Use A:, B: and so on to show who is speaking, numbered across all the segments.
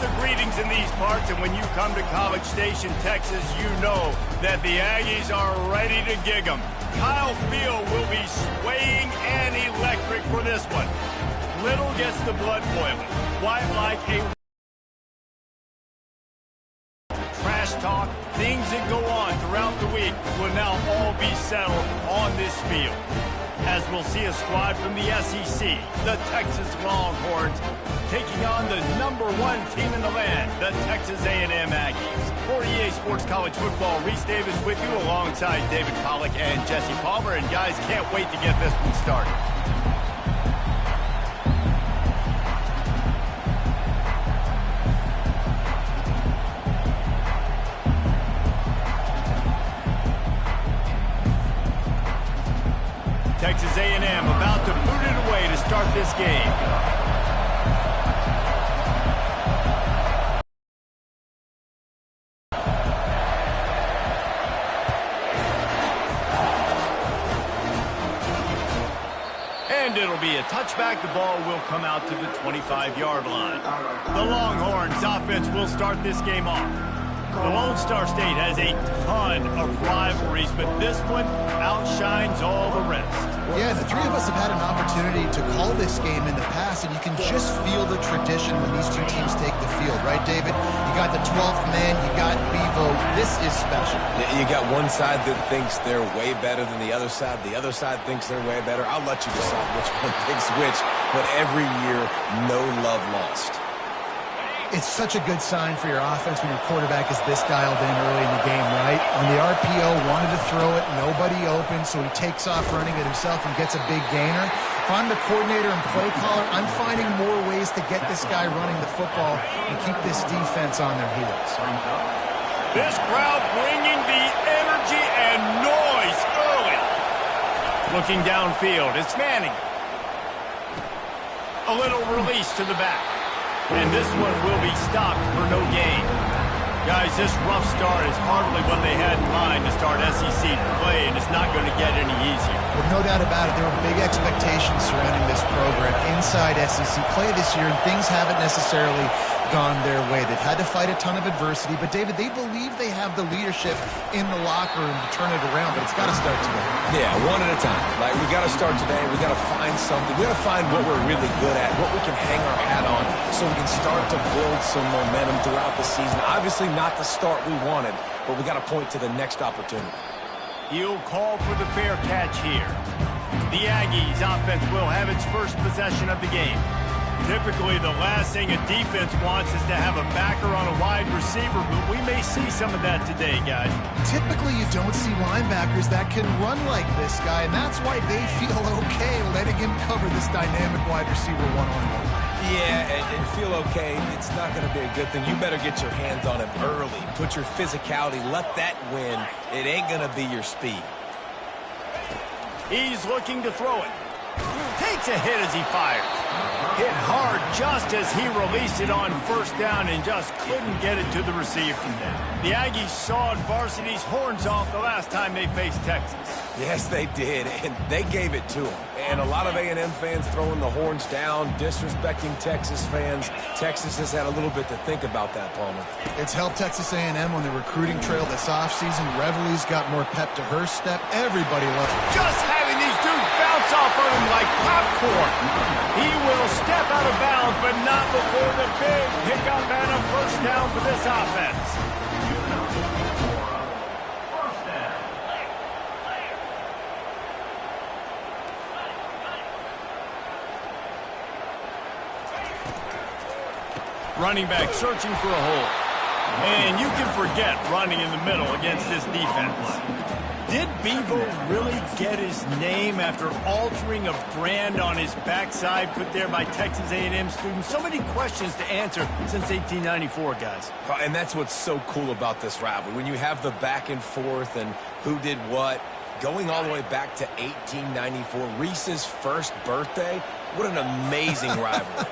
A: the greetings in these parts, and when you come to College Station, Texas, you know that the Aggies are ready to gig 'em. Kyle Field will be swaying and electric for this one. Little gets the blood boiling. White like a trash talk, things that go on throughout the week will now all be settled on this field. As we'll see a squad from the SEC, the Texas Longhorns, taking on the #1 team in the land, the Texas A&M Aggies. For EA Sports College Football, Reese Davis with you alongside David Pollack and Jesse Palmer. And guys, can't wait to get this one started. Texas A&M about to boot it away to start this game. And it'll be a touchback. The ball will come out to the 25-yard line. The Longhorns offense will start this game off. The Lone Star State has a ton of rivalries, but this one outshines all the rest.
B: Yeah, the three of us have had an opportunity to call this game in the past, and you can just feel the tradition when these two teams take the field, right, David? You got the 12th man, you got Bevo. This is special.
C: You got one side that thinks they're way better than the other side thinks they're way better. I'll let you decide which one thinks which, but every year, no love lost.
B: It's such a good sign for your offense when your quarterback is this dialed in early in the game, right? On the RPO, wanted to throw it, nobody open, so he takes off running it himself and gets a big gainer. If I'm the coordinator and play caller, I'm finding more ways to get this guy running the football and keep this defense on their heels.
A: This crowd bringing the energy and noise early. Looking downfield, it's Manning. A little release to the back. And this one will be stopped for no gain. Guys, this rough start is hardly what they had in mind to start SEC play, and it's not going to get any easier.
B: Well, no doubt about it. There were big expectations surrounding this program inside SEC play this year, and things haven't necessarily gone their way. They've had to fight a ton of adversity, but David, they believe they have the leadership in the locker room to turn it around, but it's got to start today.
C: Yeah, one at a time. Like, we got to start today. We got to find something. We got to find what we're really good at, what we can hang our hat on, so we can start to build some momentum throughout the season. Obviously not the start we wanted, but we got to point to the next opportunity.
A: He'll call for the fair catch here. The Aggies offense will have its first possession of the game. Typically, the last thing a defense wants is to have a backer on a wide receiver, but we may see some of that today, guys.
B: Typically, you don't see linebackers that can run like this guy, and that's why they feel okay letting him cover this dynamic wide receiver one-on-one.
C: Yeah, and feel okay, it's not going to be a good thing. You better get your hands on him early. Put your physicality, let that win. It ain't going to be your speed.
A: He's looking to throw it. Takes a hit as he fires. Hit hard just as he released it on first down and just couldn't get it to the receiver. The Aggies sawed varsity's horns off the last time they faced Texas.
C: Yes, they did, and they gave it to them. And a lot of A&M fans throwing the horns down, disrespecting Texas fans. Texas has had a little bit to think about that, Palmer.
B: It's helped Texas A&M on the recruiting trail this offseason. Reveille's got more pep to her step. Everybody loves it.
A: Just having these dudes bounce off of him like popcorn. He will step out of bounds, but not before the big pickup and a first down for this offense. Running back searching for a hole. And you can forget running in the middle against this defense. Did Bevo really get his name after altering a brand on his backside put there by Texas A&M students? So many questions to answer since 1894, guys.
C: And that's what's so cool about this rivalry. When you have the back and forth and who did what, going all the way back to 1894, Reese's first birthday, what an amazing rivalry.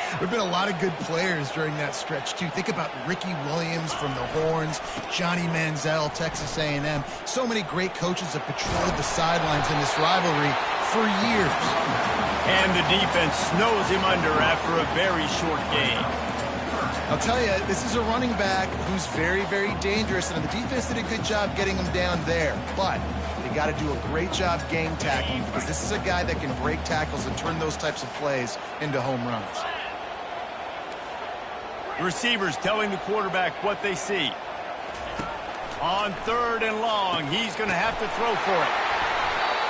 B: There have been a lot of good players during that stretch, too. Think about Ricky Williams from the Horns, Johnny Manziel, Texas A&M. So many great coaches have patrolled the sidelines in this rivalry for years.
A: And the defense snows him under after a very short game.
B: I'll tell you, this is a running back who's very, very dangerous, and the defense did a good job getting him down there. But they got to do a great job game tackling, because this is a guy that can break tackles and turn those types of plays into home runs.
A: Receivers telling the quarterback what they see. On 3rd and long, he's going to have to throw for it.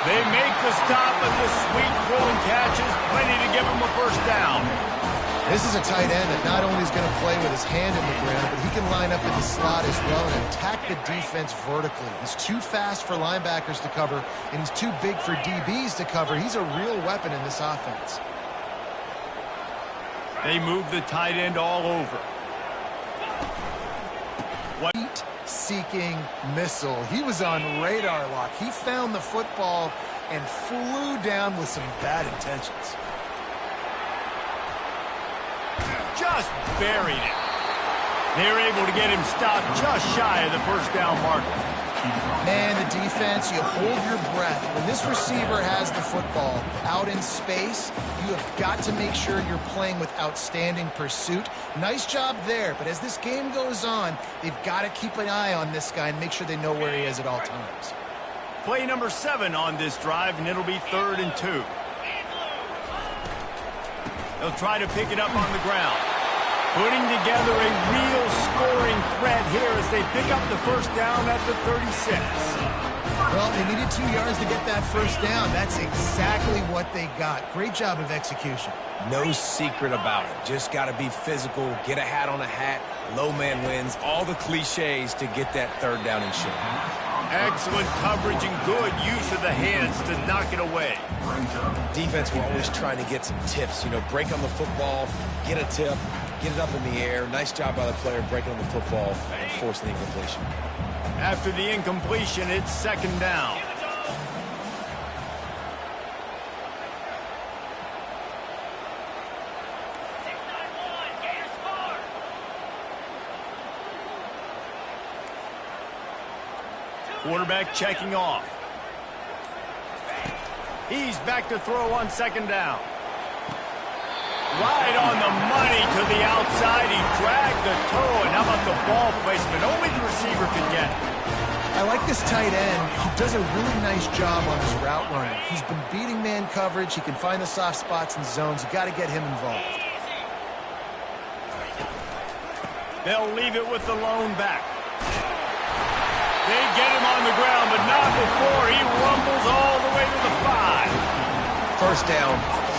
A: They make the stop, but the sweet throwing catch is plenty to give him a first down.
B: This is a tight end that not only is going to play with his hand in the ground, but he can line up in the slot as well and attack the defense vertically. He's too fast for linebackers to cover, and he's too big for DBs to cover. He's a real weapon in this offense.
A: They move the tight end all over.
B: Seeking missile. He was on radar lock. He found the football and flew down with some bad intentions.
A: Just buried it. They were able to get him stopped just shy of the first down marker.
B: Man, the defense, you hold your breath. When this receiver has the football out in space, you have got to make sure you're playing with outstanding pursuit. Nice job there, but as this game goes on, they've got to keep an eye on this guy and make sure they know where he is at all times.
A: Play number 7 on this drive, and it'll be 3rd and 2. They'll try to pick it up on the ground. Putting together a real scoring threat here as they pick up the first down at the 36.
B: Well, they needed 2 yards to get that first down. That's exactly what they got. Great job of execution.
C: No secret about it. Just got to be physical, get a hat on a hat, low man wins, all the cliches to get that 3rd down and short.
A: Excellent coverage and good use of the hands to knock it away.
C: Defense, we're always trying to get some tips. You know, break on the football, get a tip, get it up in the air. Nice job by the player breaking on the football and forcing the incompletion.
A: After the incompletion, it's 2nd down. Quarterback checking off. He's back to throw on 2nd down. Right on the money to the outside. He dragged the toe, and how about the ball placement? Only the receiver can get.
B: I like this tight end. He does a really nice job on his route running. He's been beating man coverage. He can find the soft spots and zones. You got to get him involved.
C: They'll leave it with the lone back.
A: They get him on the ground, but not before he rumbles all the way to the 5.
C: First down,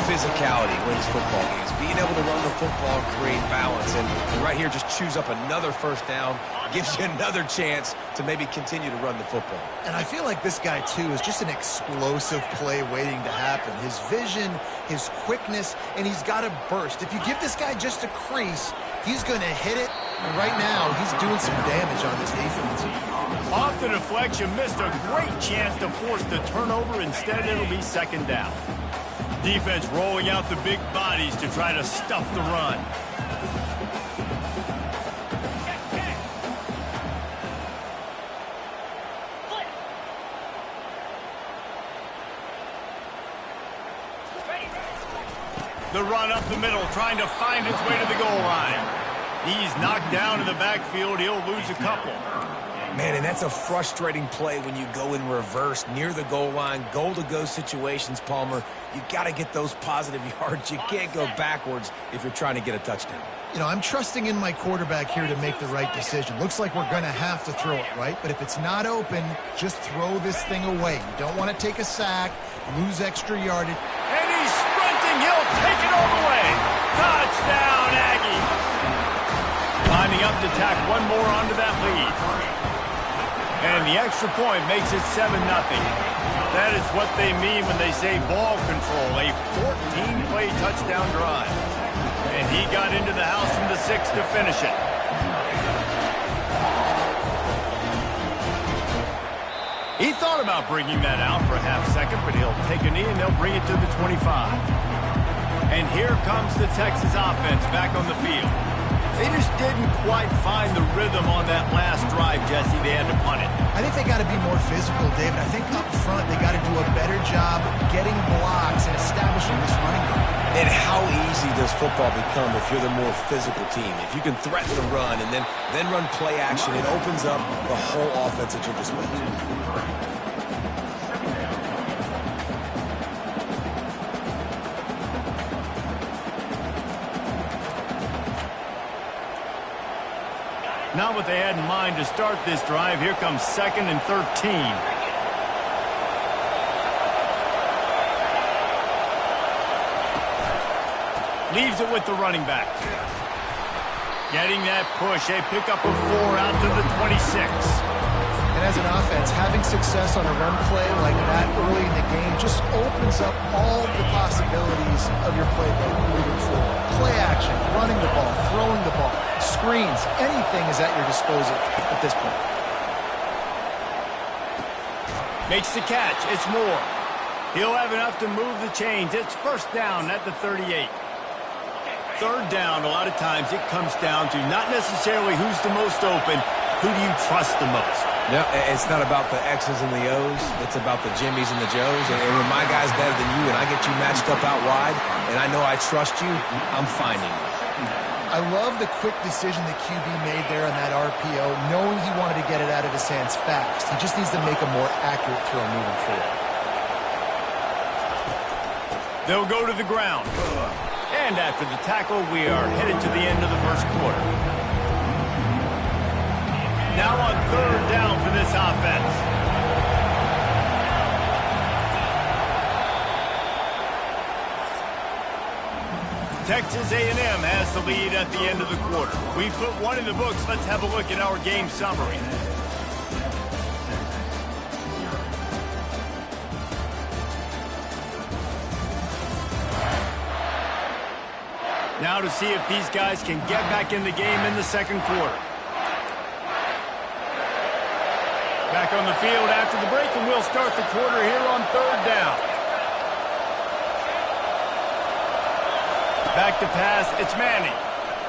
C: physicality wins football games. Being able to run the football, create balance, and right here just choose up another first down, gives you another chance to maybe continue to run the football.
B: And I feel like this guy, too, is just an explosive play waiting to happen. His vision, his quickness, and he's got a burst. If you give this guy just a crease, he's going to hit it, and right now he's doing some damage on this defense.
A: Off the deflection, missed a great chance to force the turnover. Instead, it'll be 2nd down. Defense rolling out the big bodies to try to stuff the run. The run up the middle, trying to find its way to the goal line. He's knocked down in the backfield. He'll lose a couple.
C: Man, and that's a frustrating play when you go in reverse near the goal line, goal-to-go situations, Palmer. You got to get those positive yards. You can't go backwards if you're trying to get a touchdown.
B: You know, I'm trusting in my quarterback here to make the right decision. Looks like we're going to have to throw it, right? But if it's not open, just throw this thing away. You don't want to take a sack, lose extra yardage.
A: And he's sprinting. He'll take it all the way. Touchdown, Aggies. Lining up to tack one more onto that lead. And the extra point makes it 7-0. That is what they mean when they say ball control, a 14-play touchdown drive. And he got into the house from the 6 to finish it. He thought about bringing that out for a half second, but he'll take a knee and they'll bring it to the 25. And here comes the Texas offense back on the field. They just didn't quite find the rhythm on that last drive, Jesse. They had to punt it.
B: I think they got to be more physical, David. I think up front they got to do a better job getting blocks and establishing this running game.
C: And how easy easy does football become if you're the more physical team? If you can threaten the run and then run play action, it opens up the whole offense at your disposal.
A: Not what they had in mind to start this drive. Here comes 2nd and 13. Leaves it with the running back. Getting that push. They pick up a 4 out to the 26.
B: And as an offense, having success on a run play like that early in the game just opens up all the possibilities of your playbook moving forward. Play action, running the ball, throwing the ball, screens, anything is at your disposal at this point.
A: Makes the catch. It's Moore. He'll have enough to move the chains. It's 1st down at the 38. 3rd down, a lot of times it comes down to not necessarily who's the most open, who do you trust the most?
C: No, it's not about the X's and the O's. It's about the Jimmies and the Joes. And when my guy's better than you and I get you matched up out wide and I know I trust you, I'm finding you.
B: I love the quick decision the QB made there on that RPO, knowing he wanted to get it out of his hands fast. He just needs to make a more accurate throw moving forward.
A: They'll go to the ground. And after the tackle, we are headed to the end of the 1st quarter. Now on 3rd down for this offense. Texas A&M has the lead at the end of the quarter. We put one in the books. Let's have a look at our game summary. Now to see if these guys can get back in the game in the 2nd quarter. Back on the field after the break, and we'll start the quarter here on 3rd down. Back to pass, it's Manning.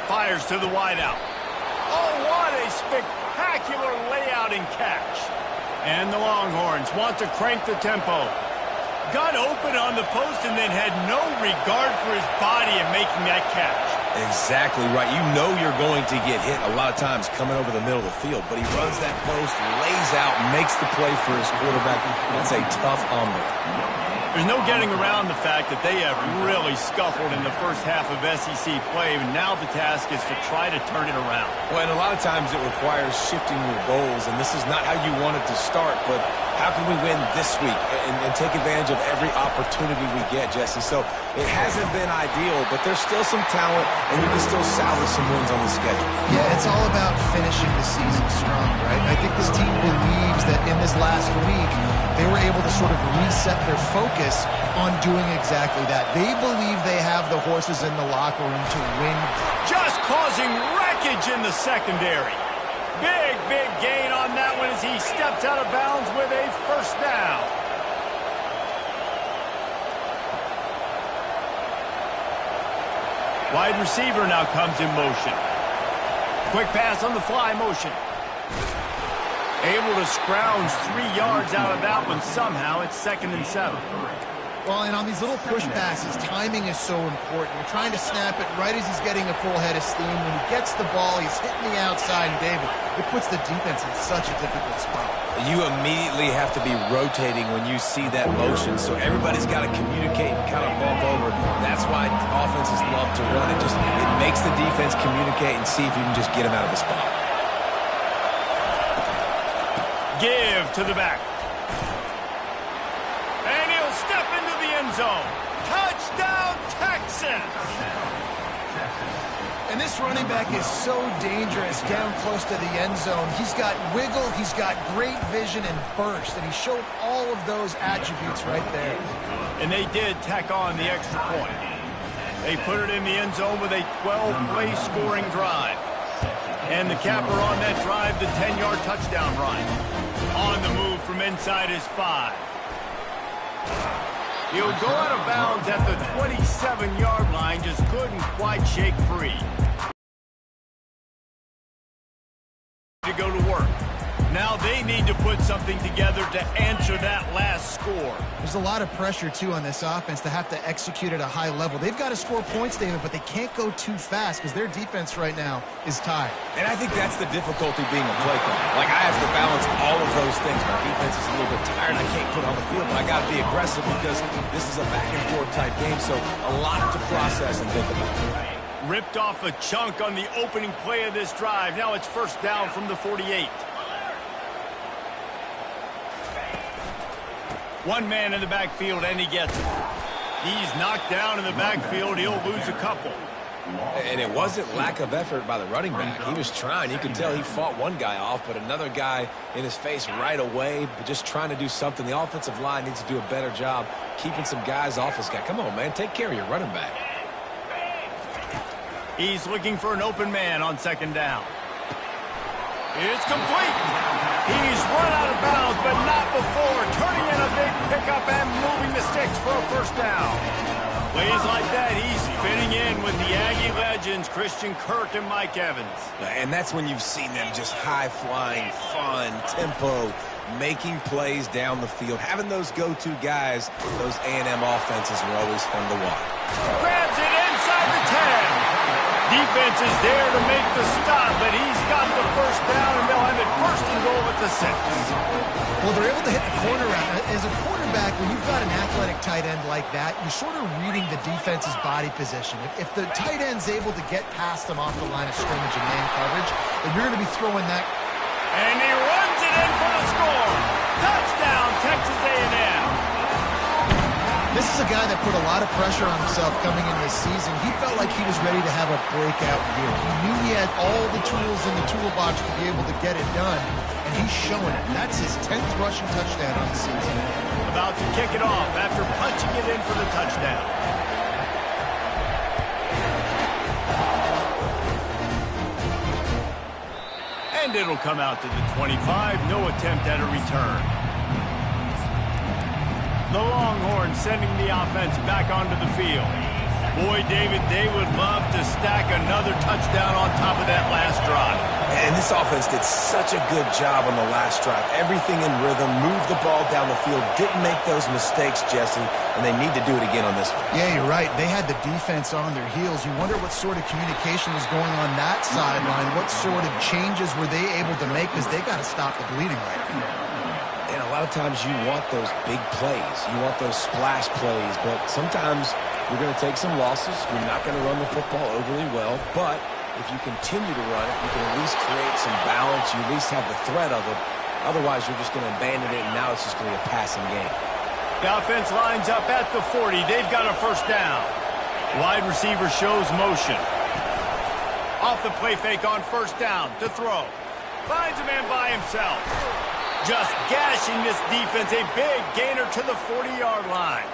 A: Fires to the wideout. Oh, what a spectacular layout and catch. And the Longhorns want to crank the tempo. Got open on the post and then had no regard for his body in making that catch.
C: Exactly right. You know you're going to get hit a lot of times coming over the middle of the field, but he runs that post, lays out, makes the play for his quarterback. That's a tough humble.
A: There's no getting around the fact that they have really scuffled in the first half of SEC play, and now the task is to try to turn it around.
C: Well, and a lot of times it requires shifting your goals, and this is not how you want it to start, but how can we win this week and take advantage of every opportunity we get, Jesse? So it hasn't been ideal, but there's still some talent, and you can still salvage some wins on the schedule.
B: Yeah, it's all about finishing the season strong, right? I think this team believes that in this last week, they were able to sort of reset their focus on doing exactly that. They believe they have the horses in the locker room to win.
A: Just causing wreckage in the secondary. Big gain on that one as he steps out of bounds with a 1st down. Wide receiver now comes in motion. Quick pass on the fly motion. Able to scrounge 3 yards out of that one somehow. It's 2nd and 7.
B: Well, and on these little push passes, timing is so important. You're trying to snap it right as he's getting a full head of steam. When he gets the ball, he's hitting the outside, and David, it puts the defense in such a difficult spot.
C: You immediately have to be rotating when you see that motion, so everybody's got to communicate and kind of bump over. That's why offenses love to run it. It makes the defense communicate and see if you can just get him out of the spot.
A: Give to the back. And he'll step into the end zone. Touchdown, Texas!
B: And this running back is so dangerous down close to the end zone. He's got wiggle, he's got great vision and burst, and he showed all of those attributes right there.
A: And they did tack on the extra point. They put it in the end zone with a 12-play scoring drive. And the capper on that drive, the 10-yard touchdown run. On the move from inside his 5. He'll go out of bounds at the 27-yard line, just couldn't quite shake free. To go to work. Now they need to put something together to answer that last score.
B: There's a lot of pressure, too, on this offense to have to execute at a high level. They've got to score points, David, but they can't go too fast because their defense right now is tired.
C: And I think that's the difficulty being a play caller. Like, I have to balance all of those things. My defense is a little bit tired. I can't put on the field, but I got to be aggressive because this is a back-and-forth type game, so a lot to process and think about.
A: Ripped off a chunk on the opening play of this drive. Now it's first down from the 48. One man in the backfield, and he gets it. He's knocked down in the backfield. He'll lose a couple.
C: And it wasn't lack of effort by the running back. He was trying. You could tell he fought one guy off, but another guy in his face right away, but just trying to do something. The offensive line needs to do a better job keeping some guys off his guy. Come on, man. Take care of your running back.
A: He's looking for an open man on second down. It's complete. He's run out of bounds, but not before. Turning in a big pickup and moving the sticks for a first down. Plays like that, he's fitting in with the Aggie legends, Christian Kirk and Mike Evans.
C: And that's when you've seen them just high-flying, fun, tempo, making plays down the field. Having those go-to guys, those A&M offenses are always fun to watch.
A: Grabs it inside the 10. Defense is there to make the stop, but he's got the first down, and they'll have it first and goal at the 6.
B: Well, they're able to hit the corner route. As a quarterback, when you've got an athletic tight end like that, you're sort of reading the defense's body position. If the tight end's able to get past them off the line of scrimmage and man coverage, then you're going to be throwing that.
A: And he runs it in for the score. Touchdown, Texas A&M.
B: This is a guy that put a lot of pressure on himself coming into this season. He felt like he was ready to have a breakout year. He knew he had all the tools in the toolbox to be able to get it done, and he's showing it. That's his 10th rushing touchdown on the season.
A: About to kick it off after punching it in for the touchdown. And it'll come out to the 25. No attempt at a return. The Longhorns sending the offense back onto the field. Boy, David, they would love to stack another touchdown on top of that last drive.
C: And this offense did such a good job on the last drive. Everything in rhythm, moved the ball down the field, didn't make those mistakes, Jesse, and they need to do it again on this one.
B: Yeah, you're right. They had the defense on their heels. You wonder what sort of communication was going on that sideline. What sort of changes were they able to make, because they got to stop the bleeding right now.
C: And a lot of times you want those big plays. You want those splash plays, but sometimes you're going to take some losses. You're not going to run the football overly well, but if you continue to run it, you can at least create some balance. You at least have the threat of it. Otherwise, you're just going to abandon it, and now it's just going to be a passing game.
A: The offense lines up at the 40. They've got a first down. Wide receiver shows motion. Off the play fake on first down to throw. Finds a man by himself. Just gashing this defense. A big gainer to the 40-yard line.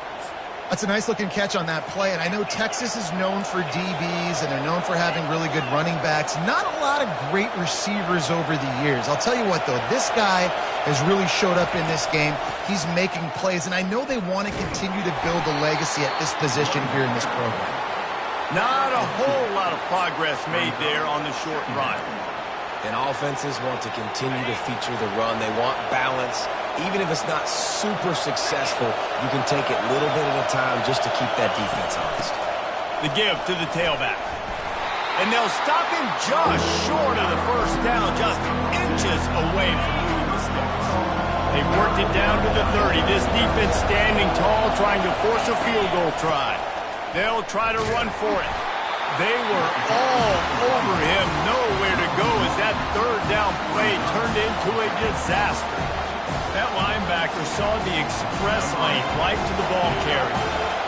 B: That's a nice-looking catch on that play, and I know Texas is known for DBs, and they're known for having really good running backs. Not a lot of great receivers over the years. I'll tell you what, though, this guy has really showed up in this game. He's making plays, and I know they want to continue to build a legacy at this position here in this program.
A: Not a whole lot of progress made there on the short run.
C: And offenses want to continue to feature the run. They want balance. Even if it's not super successful, you can take it little bit at a time just to keep that defense honest.
A: The give to the tailback. And they'll stop him just short of the first down, just inches away from moving the sticks. They've worked it down to the 30. This defense standing tall, trying to force a field goal try. They'll try to run for it. They were all over him, nowhere to go as that third down play turned into a disaster. That linebacker saw the express lane right to the ball carrier.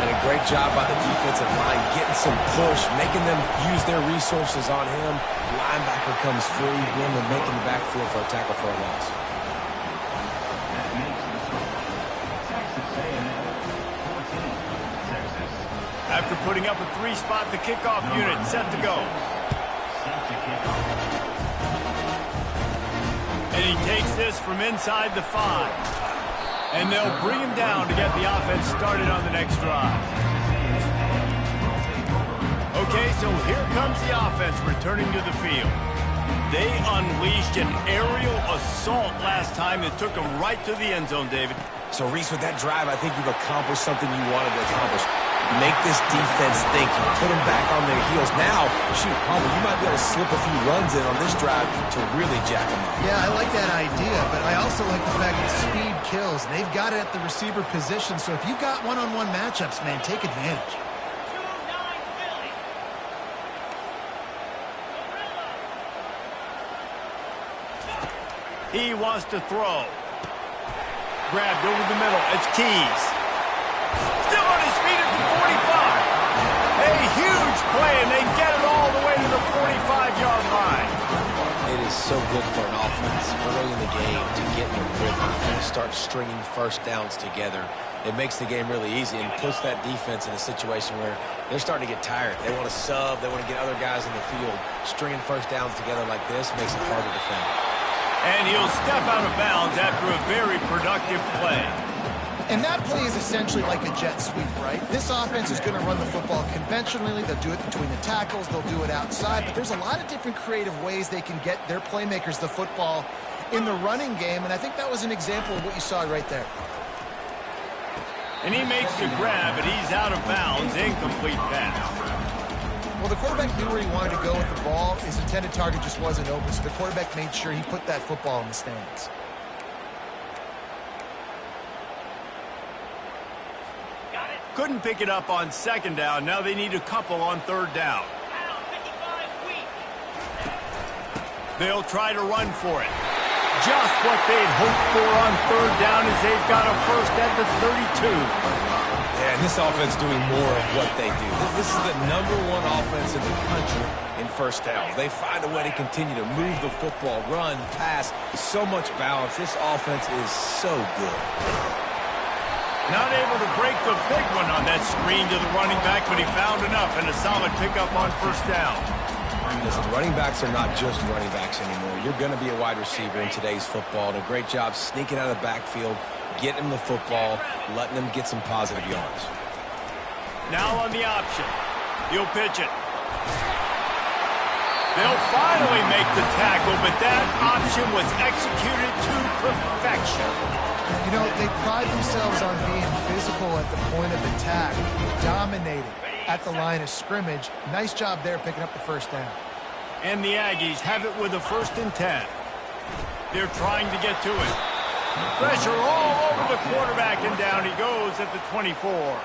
C: And a great job by the defensive line, getting some push, making them use their resources on him. Linebacker comes free, Blum making the backfield for a tackle for a loss.
A: After putting up a 3-spot, the kickoff unit set to go. And he takes this from inside the 5. And they'll bring him down to get the offense started on the next drive. Okay, so here comes the offense returning to the field. They unleashed an aerial assault last time that took them right to the end zone, David.
C: So, Reese, with that drive, I think you've accomplished something you wanted to accomplish. Make this defense think. You put them back on their heels. Now, shoot, Palmer, you might be able to slip a few runs in on this drive to really jack them up.
B: Yeah, I like that idea, but I also like the fact that speed kills. And they've got it at the receiver position, so if you've got one-on-one matchups, man, take advantage.
A: He wants to throw. Grabbed over the middle. It's Keys. Still on his feet at the 45. A huge play, and they get it all the way to the 45-yard line.
C: It is so good for an offense early in the game to get in a rhythm and start stringing first downs together. It makes the game really easy and puts that defense in a situation where they're starting to get tired. They want to sub. They want to get other guys in the field. Stringing first downs together like this makes it hard to defend.
A: And he'll step out of bounds after a very productive play.
B: And that play is essentially like a jet sweep, right? This offense is going to run the football conventionally. They'll do it between the tackles. They'll do it outside. But there's a lot of different creative ways they can get their playmakers the football in the running game. And I think that was an example of what you saw right there.
A: And he makes the grab, but he's out of bounds. Incomplete pass.
B: Well, the quarterback knew where he wanted to go with the ball. His intended target just wasn't open, so the quarterback made sure he put that football in the stands.
A: Couldn't pick it up on second down. Now they need a couple on third down. They'll try to run for it. Just what they'd hoped for on third down as they've got a first at the 32.
C: Yeah, and this offense doing more of what they do. This is the #1 offense in the country in first downs. They find a way to continue to move the football, run, pass, so much balance. This offense is so good.
A: Not able to break the big one on that screen to the running back, but he found enough and a solid pickup on first down.
C: Listen, running backs are not just running backs anymore. You're going to be a wide receiver in today's football. And a great job sneaking out of the backfield, getting them the football, letting them get some positive yards.
A: Now on the option. He'll pitch it. They'll finally make the tackle, but that option was executed to perfection.
B: You know, they pride themselves on being physical at the point of attack, dominating at the line of scrimmage. Nice job there picking up the first down.
A: And the Aggies have it with a 1st and 10. They're trying to get to it. Pressure all over the quarterback, and down he goes at the 24.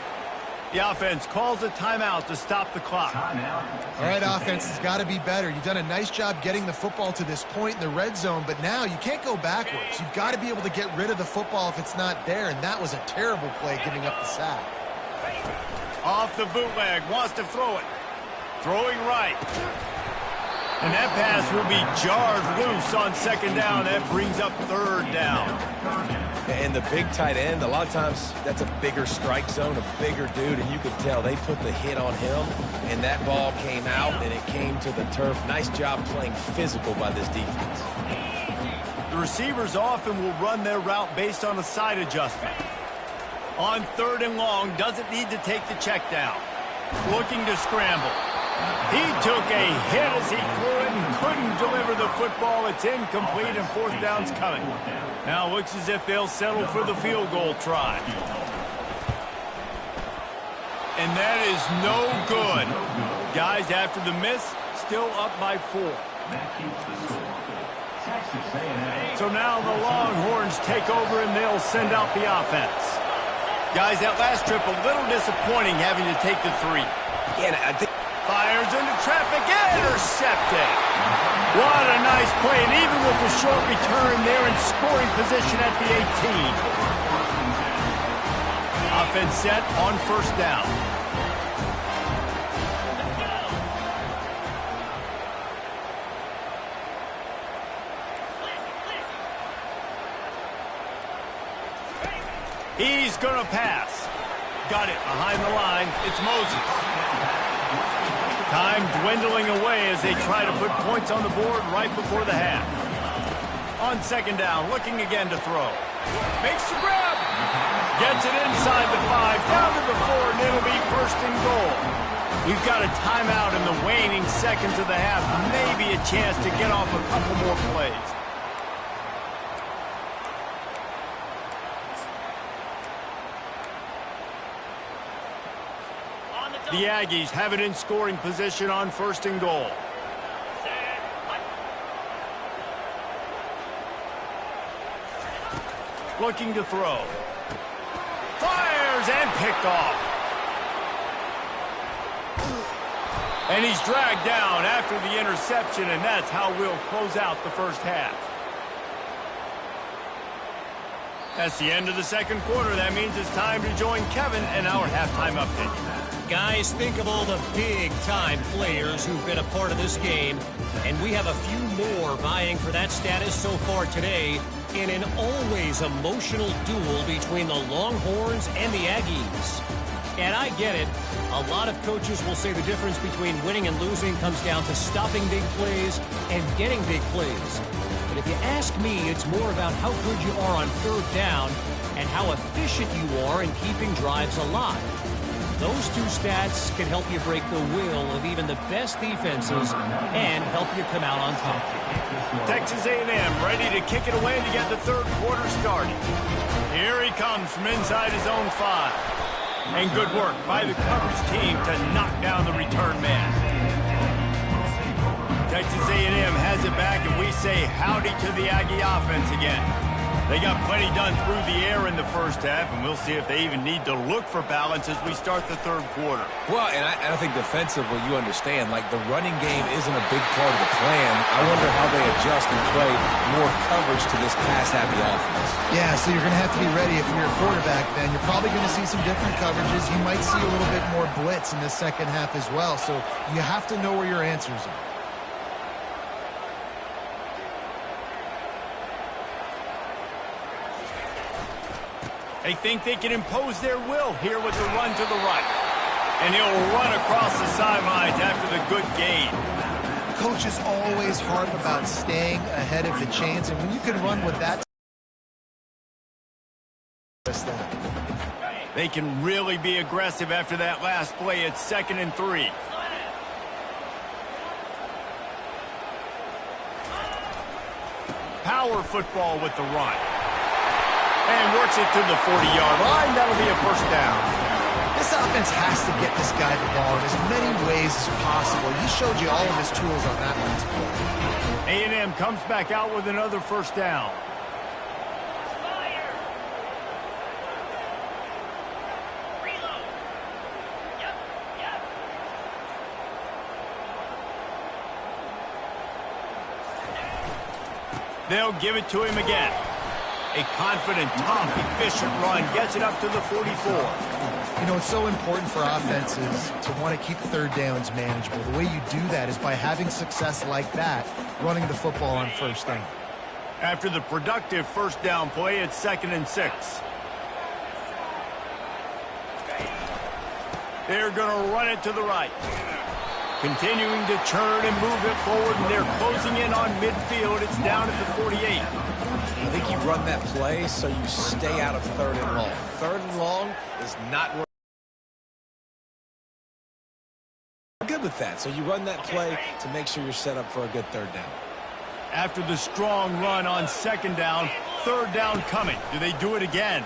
A: The offense calls a timeout to stop the clock.
B: All right, offense has got to be better. You've done a nice job getting the football to this point in the red zone, but now you can't go backwards. You've got to be able to get rid of the football if it's not there, and that was a terrible play giving up the sack.
A: Off the bootleg, wants to throw it. Throwing right. And that pass will be jarred loose on second down. That brings up third down.
C: And the big tight end, a lot of times that's a bigger strike zone, a bigger dude, and you could tell they put the hit on him, and that ball came out, and it came to the turf. Nice job playing physical by this defense.
A: The receivers often will run their route based on a side adjustment. On 3rd and long, doesn't need to take the check down. Looking to scramble. He took a hit as he threw it and couldn't deliver the football. It's incomplete, and 4th down's coming. Now looks as if they'll settle for the field goal try. And that is no good. Guys, after the miss, still up by 4. So now the Longhorns take over, and they'll send out the offense. Guys, that last trip, a little disappointing having to take the 3.
C: Yeah, I think...
A: Fires into traffic, intercepted. What a nice play, and even with the short return, they're in scoring position at the 18. Offense set on 1st down. He's going to pass. Got it behind the line. It's Moses. Time dwindling away as they try to put points on the board right before the half. On second down, looking again to throw. Makes the grab. Gets it inside the 5, down to the 4, and it'll be 1st and goal. We've got a timeout in the waning seconds of the half. Maybe a chance to get off a couple more plays. The Aggies have it in scoring position on 1st and goal. Looking to throw. Fires and picked off. And he's dragged down after the interception, and that's how we'll close out the first half. That's the end of the second quarter. That means it's time to join Kevin in our halftime update.
D: Guys, think of all the big-time players who've been a part of this game, and we have a few more vying for that status so far today in an always emotional duel between the Longhorns and the Aggies. And I get it. A lot of coaches will say the difference between winning and losing comes down to stopping big plays and getting big plays. But if you ask me, it's more about how good you are on 3rd down and how efficient you are in keeping drives alive. Those two stats can help you break the will of even the best defenses and help you come out on top.
A: Texas A&M ready to kick it away to get the third quarter started. Here he comes from inside his own 5. And good work by the coverage team to knock down the return man. Texas A&M has it back, and we say howdy to the Aggie offense again. They got plenty done through the air in the first half, and we'll see if they even need to look for balance as we start the third quarter.
C: Well, and I think defensively, you understand, like the running game isn't a big part of the plan. I wonder how they adjust and play more coverage to this pass-happy offense.
B: Yeah, so you're going to have to be ready if you're a quarterback then. You're probably going to see some different coverages. You might see a little bit more blitz in the second half as well, so you have to know where your answers are.
A: They think they can impose their will here with the run to the right. And he'll run across the sidelines after the good gain.
B: Coaches always harp about staying ahead of the chains, and when you can run with that,
A: they can really be aggressive after that last play. It's 2nd and 3. Power football with the run. And works it to the 40-yard line. That'll be a first down.
B: This offense has to get this guy the ball in as many ways as possible. He showed you all of his tools on that last play.
A: A&M comes back out with another first down. They'll give it to him again. A confident, tough, efficient run gets it up to the 44.
B: You know, it's so important for offenses to want to keep 3rd downs manageable. The way you do that is by having success like that, running the football on 1st down.
A: After the productive first down play, it's 2nd and 6. They're going to run it to the right. Continuing to churn and move it forward, and they're closing in on midfield. It's down at the 48.
C: I think you run that play so you stay out of 3rd and long. 3rd and long is not where good with that. So you run that play to make sure you're set up for a good 3rd down.
A: After the strong run on 2nd down, 3rd down coming. Do they do it again?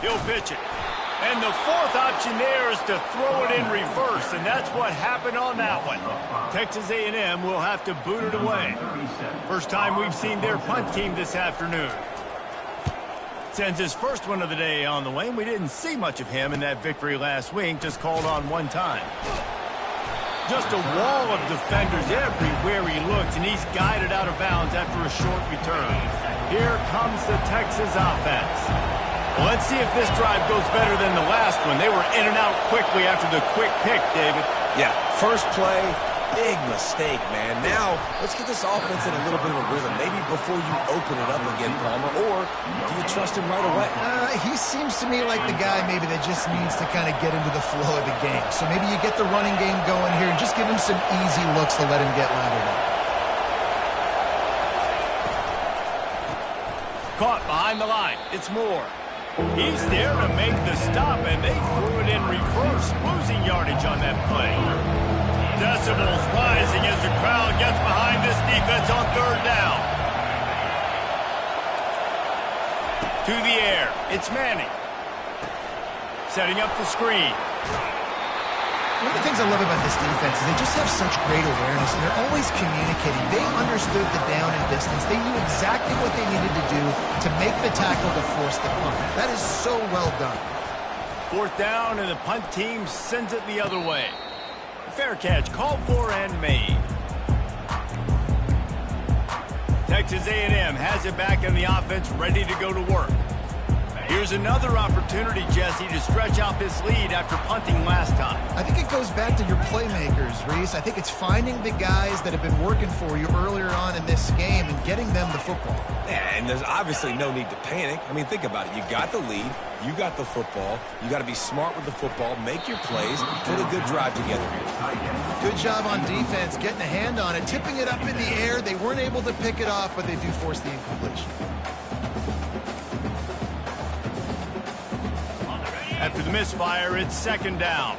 A: He'll pitch it. And the 4th option there is to throw it in reverse, and that's what happened on that one. Texas A&M will have to boot it away. First time we've seen their punt team this afternoon. Sends his first one of the day on the way. We didn't see much of him in that victory last week, just called on one time. Just a wall of defenders everywhere he looks, and he's guided out of bounds after a short return. Here comes the Texas offense. Well, let's see if this drive goes better than the last one. They were in and out quickly after the quick pick, David.
C: Yeah, first play, big mistake, man. Now, let's get this offense in a little bit of a rhythm. Maybe before you open it up again, Palmer, or do you trust him right away?
B: He seems to me like the guy maybe that just needs to kind of get into the flow of the game. So maybe you get the running game going here and just give him some easy looks to let him get laddered up.
A: Caught behind the line. It's Moore. He's there to make the stop, and they threw it in reverse, losing yardage on that play. Decibels rising as the crowd gets behind this defense on third down. To the air, it's Manning. Setting up the screen.
B: One of the things I love about this defense is they just have such great awareness, and they're always communicating. They understood the down and distance. They knew exactly what they needed to do to make the tackle to force the punt. That is so well done.
A: Fourth down, and the punt team sends it the other way. Fair catch called for and made. Texas A&M has it back in the offense, ready to go to work. Here's another opportunity, Jesse, to stretch out this lead after punting last time.
B: I think it goes back to your playmakers, Reese. I think it's finding the guys that have been working for you earlier on in this game and getting them the football.
C: Yeah, and there's obviously no need to panic. I mean, think about it. You got the lead. You got the football. You got to be smart with the football, make your plays, put a good drive together here.
B: Good job on defense, getting a hand on it, tipping it up in the air. They weren't able to pick it off, but they do force the incompletion.
A: After the misfire, it's second down.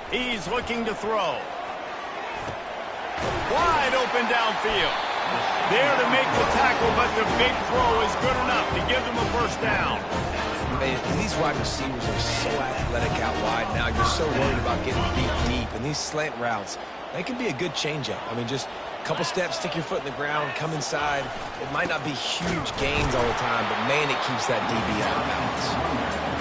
A: He's looking to throw. Wide open downfield. There to make the tackle, but the big throw is good enough to give them a first down.
C: Man, these wide receivers are so athletic out wide now. You're so worried about getting beat deep. And these slant routes, they can be a good changeup. I mean, just a couple steps, stick your foot in the ground, come inside. It might not be huge gains all the time, but, man, it keeps that DB out of bounds.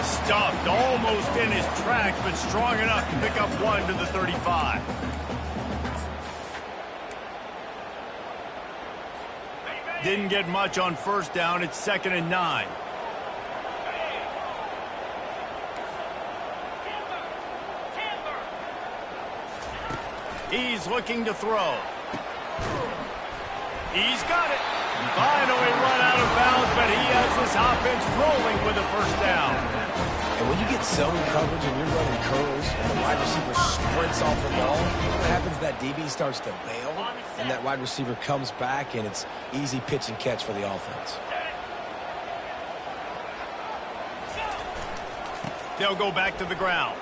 A: Stuffed almost in his tracks, but strong enough to pick up one to the 35. Didn't get much on first down. It's 2nd and 9. He's looking to throw. He's got it. Finally run out of bounds, but he has this offense rolling with a first down.
C: And when you get zone coverage and you're running curls and the wide receiver sprints off the ball, what happens? That DB starts to bail, and that wide receiver comes back, and it's easy pitch and catch for the offense.
A: They'll go back to the ground.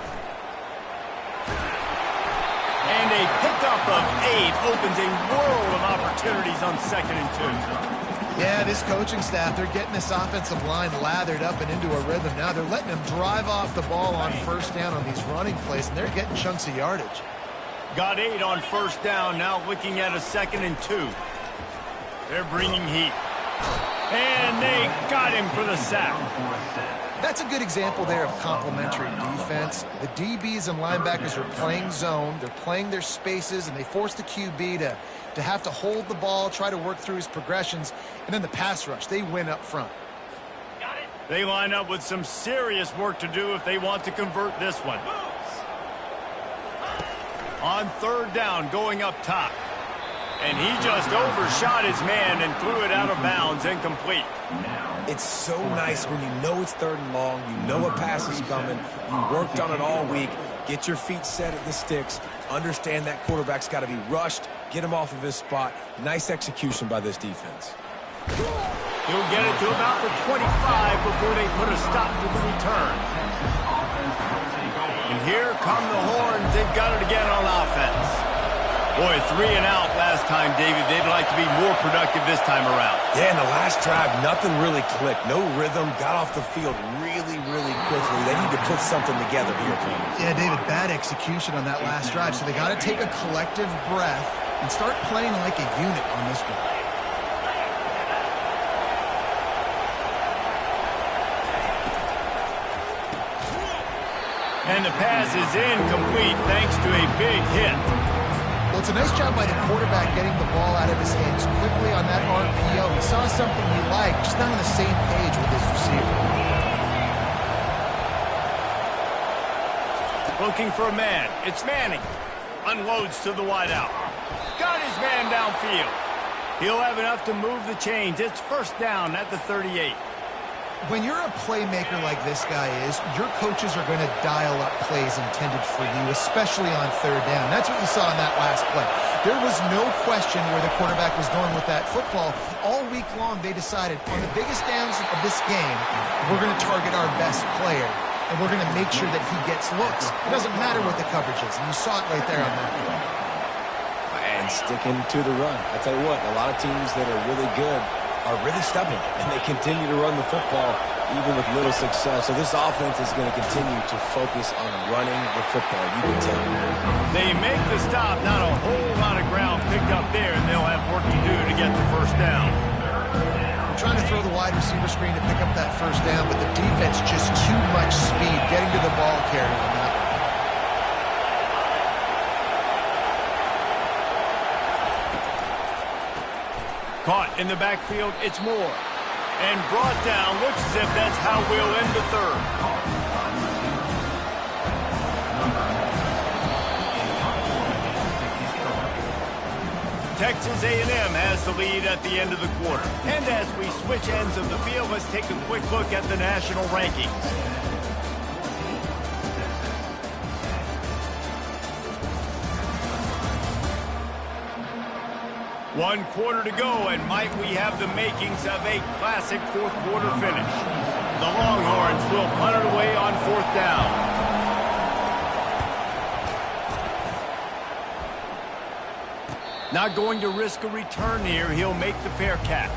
A: And a pickup of 8 opens a world of opportunities on 2nd and 2.
B: Yeah, this coaching staff, they're getting this offensive line lathered up and into a rhythm. Now they're letting them drive off the ball on first down on these running plays, and they're getting chunks of yardage.
A: Got 8 on first down, now looking at a 2nd and 2. They're bringing heat. And they got him for the sack.
B: That's a good example there of complementary defense. The DBs and linebackers are playing zone, they're playing their spaces, and they force the QB to have to hold the ball, try to work through his progressions, and then the pass rush, they win up front.
A: They line up with some serious work to do if they want to convert this one. On third down, going up top. And he just overshot his man and threw it out of bounds, incomplete.
C: It's so nice when you know it's 3rd and long, you know a pass is coming, you worked on it all week, get your feet set at the sticks, understand that quarterback's got to be rushed, get him off of his spot. Nice execution by this defense.
A: He'll get it to about the 25 before they put a stop to the return. And here come the horns. They've got it again on offense. Boy, 3 and out last time, David. They'd like to be more productive this time around.
C: Yeah, in the last drive, nothing really clicked. No rhythm, got off the field really, really quickly. They need to put something together here, Tom.
B: Yeah, David, bad execution on that last drive, so they got to take a collective breath and start playing like a unit on this one.
A: And the pass is incomplete thanks to a big hit.
B: Well, it's a nice job by the quarterback getting the ball out of his hands quickly on that RPO. He saw something he liked, just not on the same page with his receiver.
A: Looking for a man. It's Manning. Unloads to the wideout. Got his man downfield. He'll have enough to move the chains. It's first down at the 38.
B: when you're a playmaker like this guy is, your coaches are going to dial up plays intended for you, especially on third down. That's what you saw in that last play. There was no question where the quarterback was going with that football. All week long, they decided, on the biggest downs of this game, we're going to target our best player, and we're going to make sure that he gets looks. It doesn't matter what the coverage is, and you saw it right there on that play.
C: And sticking to the run. I tell you what, a lot of teams that are really good are really stubborn, and they continue to run the football even with little success. So this offense is going to continue to focus on running the football. You can tell.
A: They make the stop. Not a whole lot of ground picked up there, and they'll have work to do to get the first down.
B: We're trying to throw the wide receiver screen to pick up that first down, but the defense just too much speed getting to the ball carrier on that.
A: Caught in the backfield, it's Moore. And brought down, looks as if that's how we'll end the third. Texas A&M has the lead at the end of the quarter. And as we switch ends of the field, let's take a quick look at the national rankings. One quarter to go, and might we have the makings of a classic fourth quarter finish. The Longhorns will punt it away on fourth down. Not going to risk a return here. He'll make the fair catch.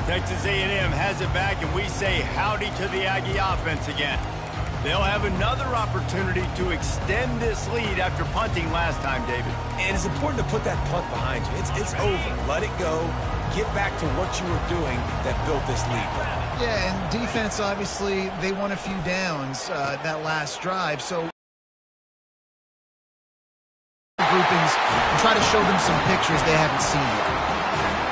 A: Texas A&M has it back, and we say howdy to the Aggie offense again. They'll have another opportunity to extend this lead after punting last time, David.
C: And it's important to put that punt behind you. It's over. Let it go. Get back to what you were doing that built this lead.
B: Yeah, and defense, obviously, they won a few downs that last drive, so groupings and try to show them some pictures they haven't seen yet.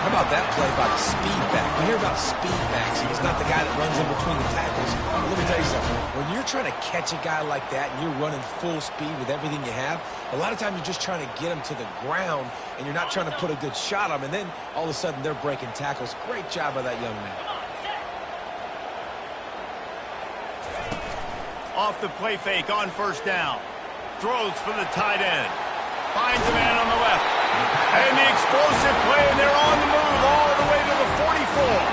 C: How about that play by the speed back? We hear about speed backs. He's not the guy that runs in between the tackles. But let me tell you something. When you're trying to catch a guy like that and you're running full speed with everything you have, a lot of times you're just trying to get him to the ground and you're not trying to put a good shot on him. And then all of a sudden they're breaking tackles. Great job by that young man.
A: Off the play fake on first down. Throws for the tight end. Finds a man on the left. And the explosive play, and they're on the move all the way to the 44.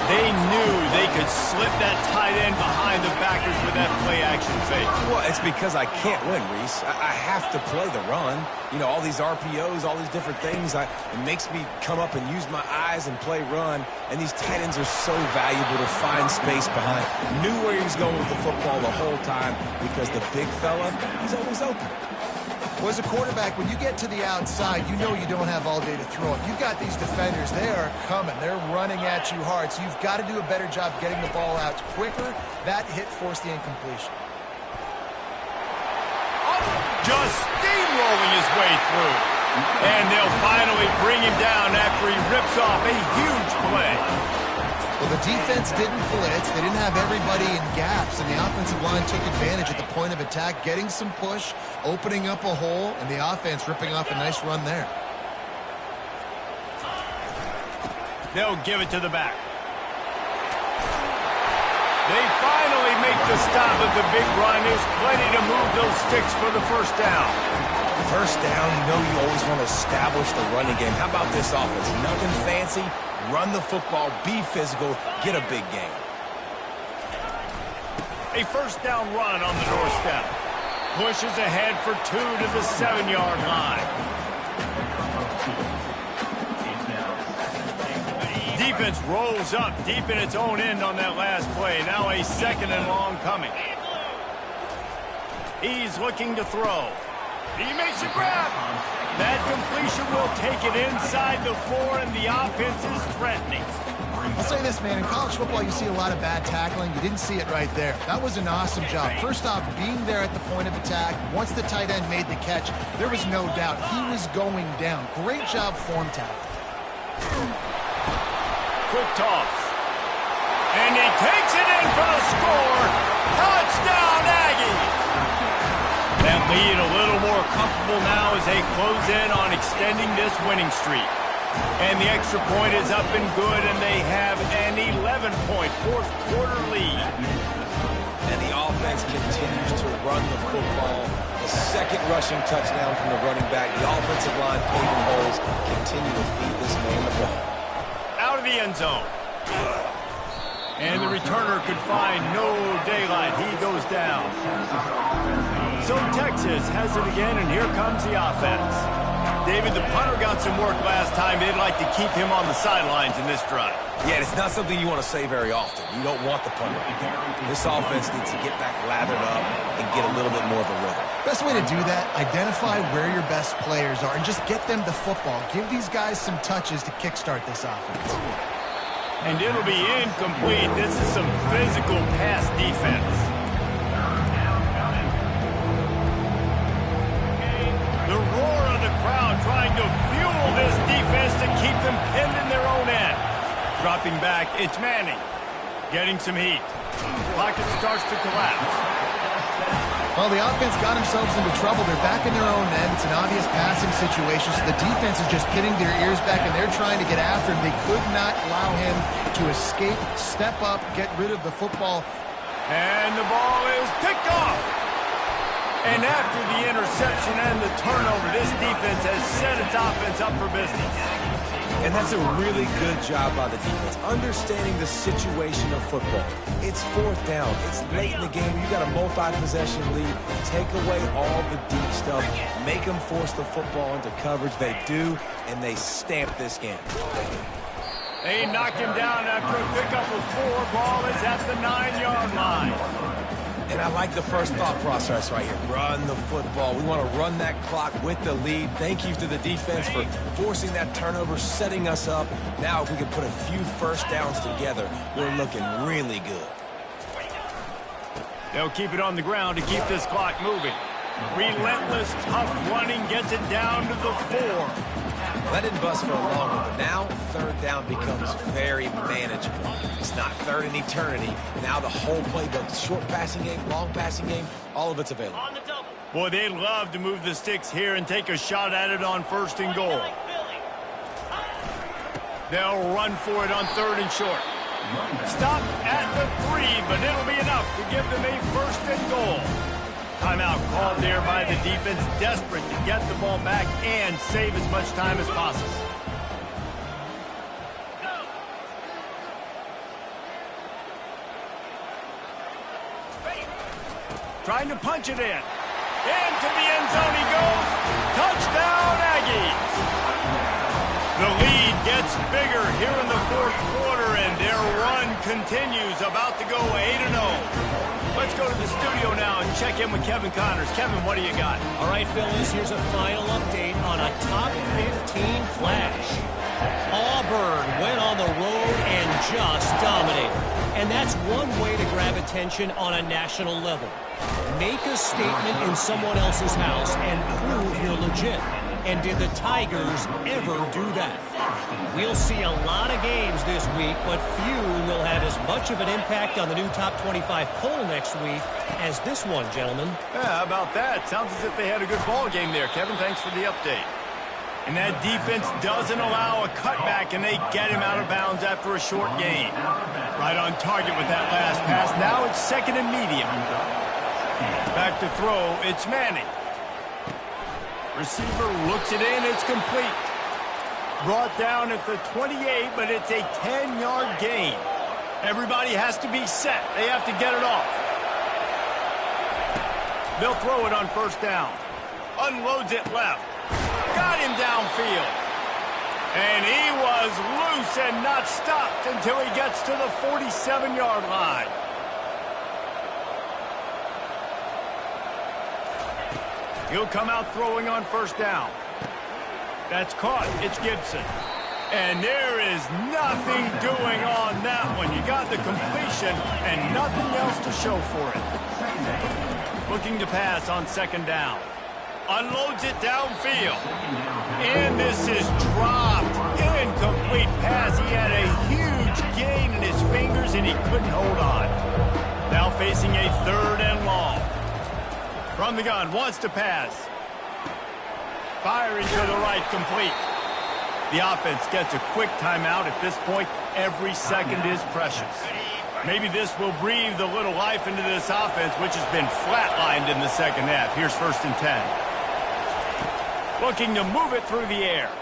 A: They knew they could slip that tight end behind the backers with that play-action fake.
C: Well, it's because I can't win, Reese. I have to play the run. You know, all these RPOs, all these different things, it makes me come up and use my eyes and play run. And these tight ends are so valuable to find space behind. Knew where he was going with the football the whole time because the big fella, he's always open.
B: Well, as a quarterback, when you get to the outside, you know you don't have all day to throw it. You've got these defenders. They are coming. They're running at you hard. So you've got to do a better job getting the ball out quicker. That hit forced the incompletion.
A: Just steamrolling his way through. And they'll finally bring him down after he rips off a huge play.
B: Well, the defense didn't blitz. They didn't have everybody in gaps, and the offensive line took advantage at the point of attack, getting some push, opening up a hole, and the offense ripping off a nice run there.
A: They'll give it to the back. They finally make the stop at the big run. There's plenty to move those sticks for the first down.
C: First down, you know you always want to establish the running game. How about this offense? Nothing fancy. Run the football, be physical, get a big game.
A: A first down run on the doorstep. Pushes ahead for 2 to the 7-yard line. Defense rolls up deep in its own end on that last play. Now a second and long coming. He's looking to throw. He makes a grab. That completion will take it inside the 4, and the offense is threatening.
B: I'll say this, man. In college football, you see a lot of bad tackling. You didn't see it right there. That was an awesome job. First off, being there at the point of attack. Once the tight end made the catch, there was no doubt he was going down. Great job form tackle.
A: Quick toss. And he takes it in for the score. Touchdown, Aggies. That lead a little more comfortable now as they close in on extending this winning streak. And the extra point is up and good, and they have an 11-point fourth-quarter lead.
C: And the offense continues to run the football. The second rushing touchdown from the running back. The offensive line paving holes continue to feed this man the ball.
A: Out of the end zone. And the returner could find no daylight. He goes down. So Texas has it again, and here comes the offense. David, the punter got some work last time. They'd like to keep him on the sidelines in this drive.
C: Yeah, it's not something you want to say very often. You don't want the punter. This offense needs to get back lathered up and get a little bit more of a rhythm.
B: Best way to do that, identify where your best players are and just get them the football. Give these guys some touches to kickstart this offense.
A: And it'll be incomplete. This is some physical pass defense. The roar of the crowd trying to fuel this defense to keep them pinned in their own end. Dropping back, it's Manning. Getting some heat. Pocket starts to collapse.
B: Well, the offense got themselves into trouble. They're back in their own end. It's an obvious passing situation, so the defense is just pinning their ears back, and they're trying to get after him. They could not allow him to escape, step up, get rid of the football.
A: And the ball is picked off. And after the interception and the turnover, this defense has set its offense up for business.
C: And that's a really good job by the defense, understanding the situation of football. It's fourth down. It's late in the game. You got a multi-possession lead. Take away all the deep stuff. Make them force the football into coverage. They do, and they stamp this game.
A: They knock him down after a pickup of 4. Ball is at the 9-yard line.
C: And I like the first thought process right here. Run the football. We want to run that clock with the lead. Thank you to the defense for forcing that turnover, setting us up. Now if we can put a few first downs together, we're looking really good.
A: They'll keep it on the ground to keep this clock moving. Relentless, tough running gets it down to the 4.
C: That didn't bust for a long one, but now third down becomes very manageable. It's not third in eternity. Now the whole playbook, short passing game, long passing game, all of it's available.
A: Boy, they'd love to move the sticks here and take a shot at it on 1st and goal. They'll run for it on 3rd and short. Stop at the 3, but it'll be enough to give them a 1st and goal. Timeout called there by the defense, desperate to get the ball back and save as much time as possible. Trying to punch it in. Into the end zone he goes. Touchdown, Aggies. The lead gets bigger here in the 4th quarter, and their run continues, about to go 8-0. Let's go to the studio now and check in with Kevin Connors. Kevin, what do you got?
D: All right, fellas, here's a final update on a top 15 flash. Auburn went on the road and just dominated. And that's one way to grab attention on a national level. Make a statement in someone else's house and prove you're legit. And did the Tigers ever do that? We'll see a lot of games this week, but few will have as much of an impact on the new top 25 poll next week as this one, gentlemen.
A: Yeah, how about that? Sounds as if they had a good ball game there. Kevin, thanks for the update. And that defense doesn't allow a cutback, and they get him out of bounds after a short gain. Right on target with that last pass. Now it's 2nd and medium. Back to throw, it's Manning. Receiver looks it in, it's complete. Brought down at the 28, but it's a 10-yard gain. Everybody has to be set. They have to get it off. They'll throw it on 1st down. Unloads it left. Got him downfield. And he was loose and not stopped until he gets to the 47-yard line. He'll come out throwing on 1st down. That's caught. It's Gibson. And there is nothing doing on that one. You got the completion and nothing else to show for it. Looking to pass on 2nd down. Unloads it downfield. And this is dropped. Incomplete pass. He had a huge gain in his fingers and he couldn't hold on. Now facing a 3rd and long. From the gun, wants to pass. Firing to the right, complete. The offense gets a quick timeout at this point. Every second is precious. Maybe this will breathe a little life into this offense, which has been flatlined in the second half. Here's 1st and 10. Looking to move it through the air.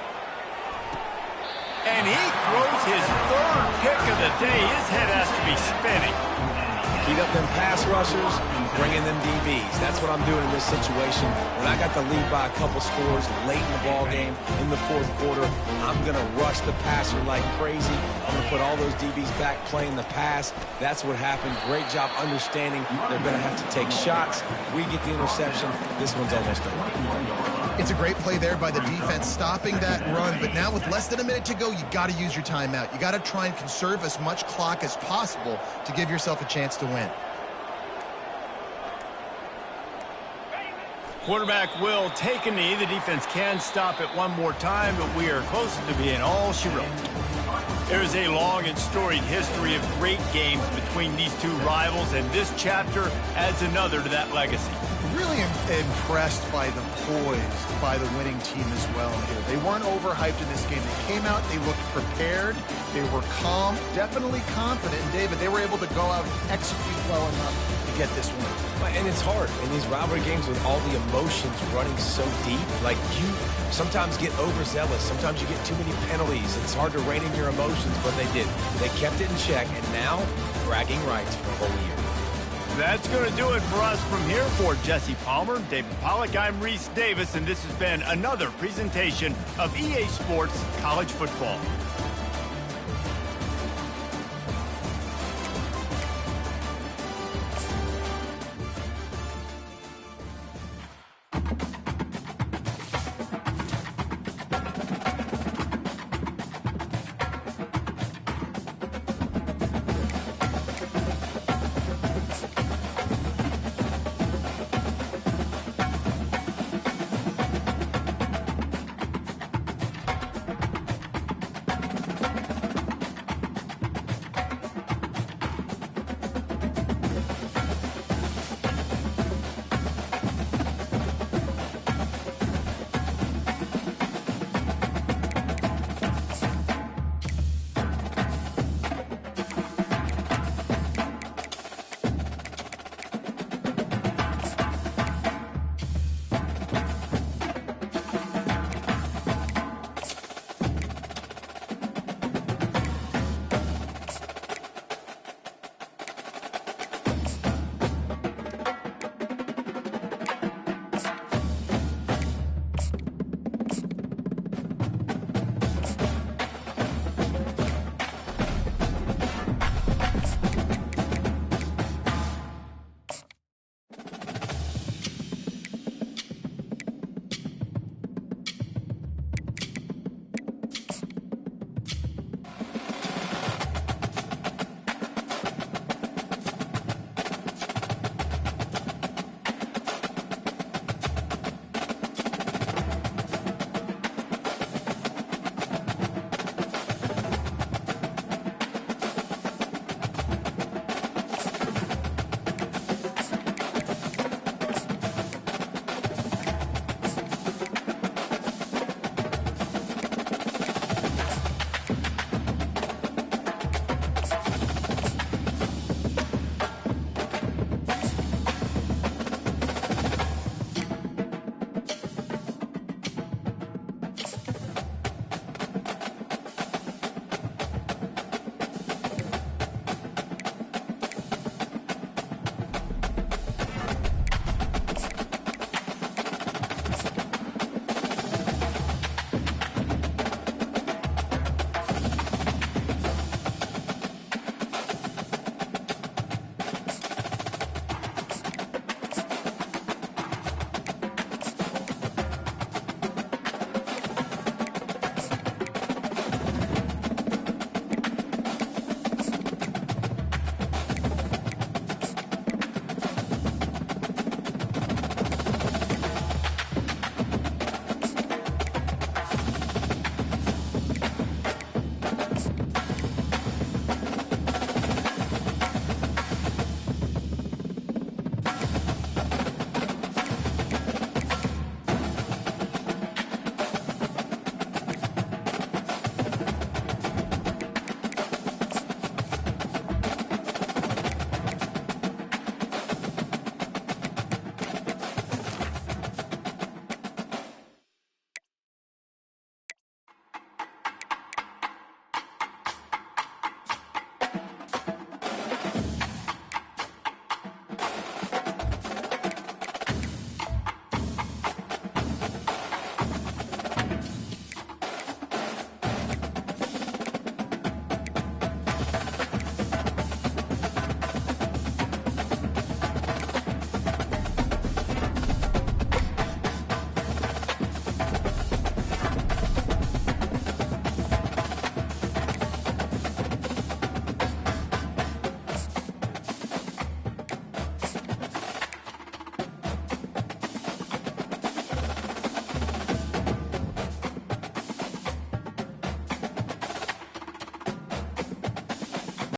A: And he throws his 3rd pick of the day. His head has to be spinning.
C: Heat up them pass rushers, bring in them DBs. That's what I'm doing in this situation. When I got the lead by a couple scores late in the ball game, in the 4th quarter, I'm going to rush the passer like crazy. I'm going to put all those DBs back playing the pass. That's what happened. Great job understanding they're going to have to take shots. We get the interception. This one's almost over.
B: It's a great play there by the defense, stopping that run. But now with less than a minute to go, you got to use your timeout. You got to try and conserve as much clock as possible to give yourself a chance to win.
A: Quarterback will take a knee. The defense can stop it one more time, but we are close to being all she wrote. There is a long and storied history of great games between these two rivals, and this chapter adds another to that legacy.
B: Really impressed by the poise by the winning team as well here. They weren't overhyped in this game. They came out, they looked prepared, they were calm, definitely confident. And David, they were able to go out and execute well enough to get this win.
C: And it's hard in these rivalry games with all the emotions running so deep. Like, you sometimes get overzealous. Sometimes you get too many penalties. It's hard to rein in your emotions, but they did. They kept it in check, and now bragging rights for a whole year.
A: That's going to do it for us from here. For Jesse Palmer, David Pollack, I'm Reese Davis, and this has been another presentation of EA Sports College Football.